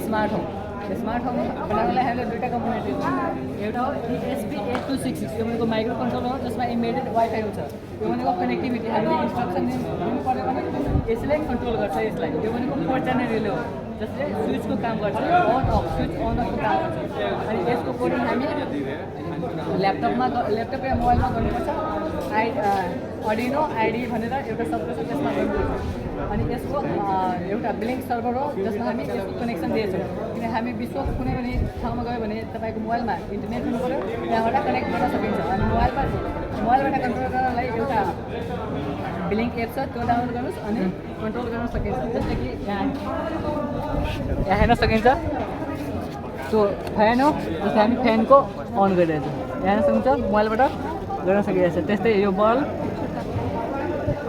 Smart home बनाउनलाई हामीले दुईवटा component use गर्छौँ। एउटा हो ESP8266 यो भनेको माइक्रो कन्ट्रोलर हो जसमा इम्बेडेड वाइफाई हुन्छ। यो भनेको कनेक्टिभिटी हामीले इन्स्ट्रक्सन दिनु पऱ्यो भने यसले कन्ट्रोल गर्छ यसलाई। यो भनेको 4 च्यानल रिले हो जसले स्विचको काम गर्छ, अन अफ स्विच अन अफको काम गर्छ। अनि यसको कोडिङ हामी ल्यापटप या मोबाइलमा गर्नुपर्छ। अर्डिनो आइडी भनेर एउटा शब्द छ त्यसमा गर्नुपर्छ। अनि यसको एउटा ब्लिङ्क सर्भर हो जसमा हामी यसको कनेक्सन दिएछौँ। किन हामी विश्वको कुनै पनि ठाउँमा गयो भने तपाईँको मोबाइलमा इन्टरनेट हुनु पऱ्यो, त्यहाँबाट कनेक्ट गर्न सकिन्छ। अनि मोबाइलबाट कन्ट्रोल गर्नलाई एउटा ब्लिङ्क एप छ, त्यो डाउनलोड गर्नुहोस् अनि कन्ट्रोल गर्न सकिन्छ। जस्तै कि यहाँ हेर्न सकिन्छ त्यो फ्यान हो, जस्तै हामी फ्यानको अन गरिरहेको छौँ, यहाँ हेर्न सकिन्छ मोबाइलबाट गर्न सकिरहेको छ। त्यस्तै यो बल्ब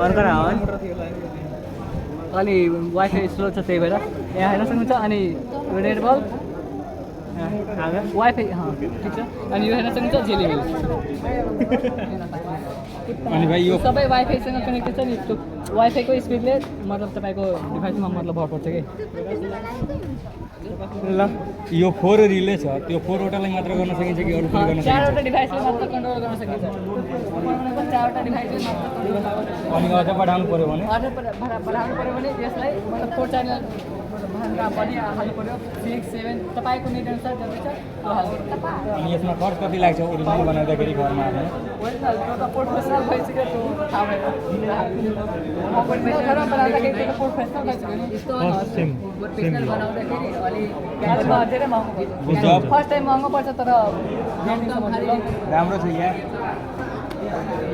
अर्को अन अलि वाइफाई स्लो छ त्यही भएर यहाँ हेर्न सक्नुहुन्छ। अनि रेड बल्ब वाइफाई ठिक छ। अनि यो हेर्न सक्नुहुन्छ झिलिमिल। अनि भाइ यो सबै वाइफाईसँग कनेक्टेड छ नि। त्यो वाइफाईको स्पिडले मतलब तपाईँको डिभाइसमा मतलब भर पर्छ कि ल यो 4 रिले छ, त्यो 4वटालाई मात्र गर्न सकिन्छ कि अरू पनि गर्न सकिन्छ? 4वटा डिभाइसले मात्र कन्ट्रोल गर्न सकिन्छ। 4वटा डिभाइसले मात्र कन्ट्रोल गर्न सकिन्छ। अनि अझ बढाउनु पऱ्यो भने बढाउनु पऱ्यो भने यसलाई मतलब 4 च्यानल पनि हाल्नु पऱ्यो। 6, 7 तपाईँको नेट अनुसार जति छ त्यो हाल्नु। अनि यसमा खर्च कति लाग्छ ओरिजिनल बनाउँदाखेरि घरमा हाल्ने? ओरिजिनल त्यो त प्रोफेसनल भइसक्यो, त्यो थाहा भएन। प्रोफेसनल बनाउँदाखेरि त्यो त प्रोफेसनल भइसक्यो नि। प्रोफेसनल बनाउँदाखेरि अलि धेरै महँगो पर्छ। फर्स्ट टाइम महँगो पर्छ तर राम्रो छ यहाँ।